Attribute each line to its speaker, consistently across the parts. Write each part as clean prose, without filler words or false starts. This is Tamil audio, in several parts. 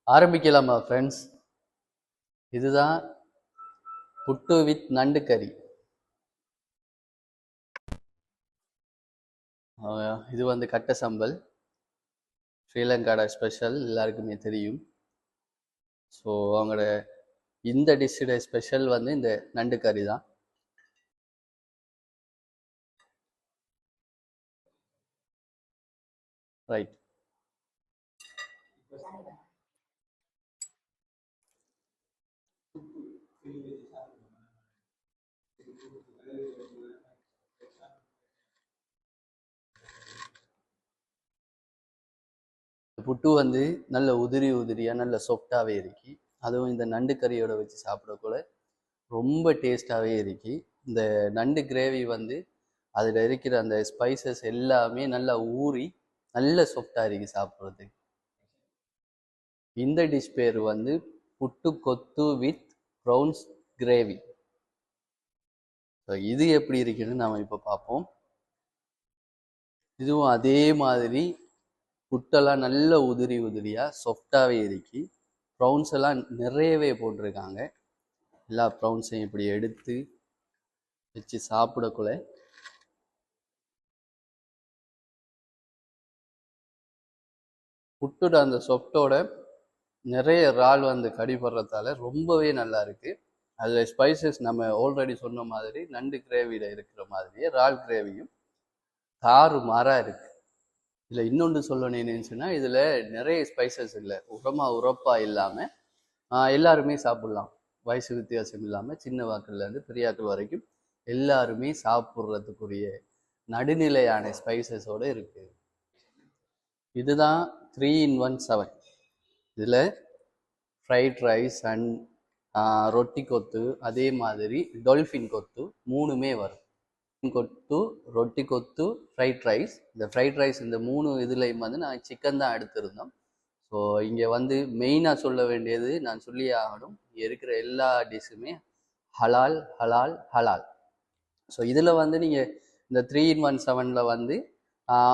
Speaker 1: ஆரம்பிக்கலாமா ஃப்ரெண்ட்ஸ்? இதுதான் புட்டு வித் நண்டு கறி. இது வந்து கட்ட சம்பல், ஸ்ரீலங்காட ஸ்பெஷல், எல்லாருக்குமே தெரியும். ஸோ அவங்களோட இந்த டிஷ்ஷோட ஸ்பெஷல் வந்து இந்த நண்டு கறி தான். ரைட். புட்டு வந்து நல்ல உதிரி உதிரியாக நல்ல சாஃப்டாகவே இருக்கு. அதுவும் இந்த நண்டு கறியோட வச்சு சாப்பிடக்கூட ரொம்ப டேஸ்டாகவே இருக்கு. இந்த நண்டு கிரேவி வந்து அதில் இருக்கிற அந்த ஸ்பைசஸ் எல்லாமே நல்லா ஊறி நல்ல சாஃப்டாக இருக்கு சாப்பிட்றதுக்கு. இந்த டிஷ் பேர் வந்து புட்டு கொத்து வித் ப்ரௌன்ஸ் கிரேவி. இது எப்படி இருக்குன்னு நாம இப்போ பார்ப்போம். இதுவும் அதே மாதிரி புட்டெல்லாம் நல்ல உதிரி உதிரியாக சாஃப்டாகவே இருக்கு. ப்ரௌன்ஸ் எல்லாம் நிறையவே போட்டிருக்காங்க. எல்லா ப்ரௌன்ஸையும் இப்படி எடுத்து வச்சு சாப்பிடக்குள்ள புட்டோட அந்த சொப்டோட நிறைய இறால் வந்து கடிபடுறதால ரொம்பவே நல்லா இருக்கு. அதில் ஸ்பைசஸ் நம்ம ஆல்ரெடி சொன்ன மாதிரி நண்டு கிரேவியில் இருக்கிற மாதிரியே இறால் கிரேவியும் தாறு மாறா இருக்கு. இதில் இன்னொன்று சொல்லணும்னு என்னச்சுன்னா, இதில் நிறைய ஸ்பைசஸ் இல்லை, உரப்பா இல்லாமல் எல்லாருமே சாப்பிடலாம். வயசு வித்தியாசம் இல்லாமல் சின்ன வாக்கள்லேருந்து பெரியாக்கள் வரைக்கும் எல்லாருமே சாப்பிட்றதுக்குரிய நடுநிலையான ஸ்பைசஸோடு இருக்குது. இதுதான் 3-in-1 7. இதில் ஃப்ரைட் ரைஸ் அண்ட் ரொட்டி கொத்து, அதே மாதிரி டொல்ஃபின் கொத்து மூணுமே வரும். கொத்து, ரொட்டி கொத்து, ஃப்ரைட் ரைஸ். இந்த ஃப்ரைட் ரைஸ் இந்த 3 இதுலையும் வந்து நான் சிக்கன் தான் எடுத்திருந்தோம். ஸோ இங்கே வந்து மெயினாக சொல்ல வேண்டியது, நான் சொல்லியே ஆகணும், இங்கே இருக்கிற எல்லா டிஷ்ஷுமே ஹலால் ஹலால் ஹலால். ஸோ இதில் வந்து நீங்கள் இந்த 3-in-1 7 வந்து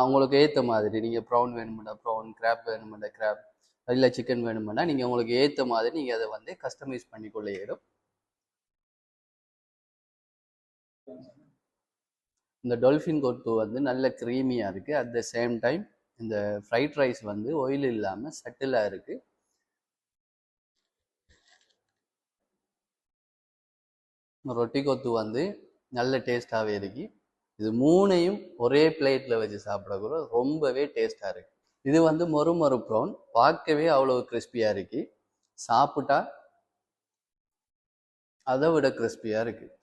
Speaker 1: உங்களுக்கு ஏற்ற மாதிரி நீங்கள் ப்ரௌன் வேணுமெண்டா ப்ரௌன், கிராப் வேணுமெண்டா கிராப், இல்லை சிக்கன் வேணுமெண்டா நீங்கள் உங்களுக்கு ஏற்ற மாதிரி நீங்கள் அதை வந்து கஸ்டமைஸ் பண்ணிக்கொள்ள இயலும். இந்த டொல்ஃபின் கொத்து வந்து நல்ல க்ரீமியாக இருக்குது. அட் த சேம் டைம் இந்த ஃப்ரைட் ரைஸ் வந்து ஆயில் இல்லாமல் சட்டிலாக இருக்குது. ரொட்டி கொத்து வந்து நல்ல டேஸ்டாகவே இருக்கு. இது மூணையும் ஒரே பிளேட்டில் வச்சு சாப்பிடக்கூட ரொம்பவே டேஸ்டாக இருக்குது. இது வந்து மொறு மொறு ப்ரௌன், பார்க்கவே அவ்வளோ கிறிஸ்பியாக இருக்கு. சாப்பிட்டா அதை விட கிறிஸ்பியாக இருக்குது.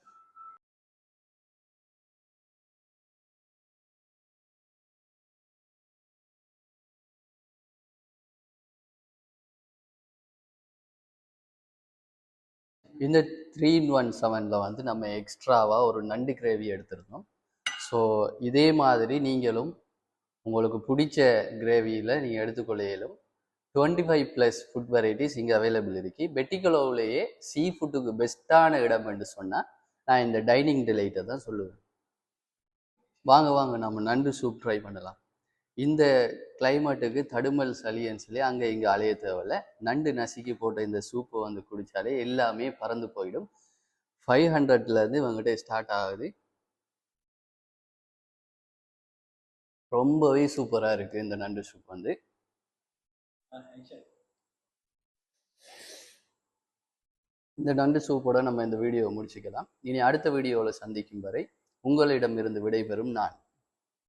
Speaker 1: இந்த 3-in-1 7 வந்து நம்ம எக்ஸ்ட்ராவாக ஒரு நண்டு கிரேவி எடுத்திருந்தோம். ஸோ இதே மாதிரி நீங்களும் உங்களுக்கு பிடிச்ச கிரேவியில் நீங்கள் எடுத்துக்கொள்ள இயலும். 25+ ஃபுட் வெரைட்டிஸ் இங்கே அவைலபிள் இருக்குது. பெட்டிக்குளோவிலேயே சீ ஃபுட்டுக்கு பெஸ்ட்டான இடம் என்று சொன்னால் நான் இந்த டைனிங் டிலைட்டை தான் சொல்லுவேன். வாங்க வாங்க நம்ம நண்டு சூப் ட்ரை பண்ணலாம். இந்த கிளைமேட்டுக்கு தடுமல் சளின்னு சொல்லி அங்கே இங்கே அலைய தேவையில்ல. நண்டு நசுக்கி போட்ட இந்த சூப்பை வந்து குடித்தாலே எல்லாமே பறந்து போயிடும். 500லேருந்து இவங்ககிட்ட ஸ்டார்ட் ஆகுது. ரொம்பவே சூப்பராக இருக்குது இந்த நண்டு சூப் வந்து. இந்த நண்டு சூப்போட நம்ம இந்த வீடியோவை முடிச்சுக்கலாம். இனி அடுத்த வீடியோவில் சந்திக்கும் வரை உங்களிடமிருந்து விடைபெறும் நான்.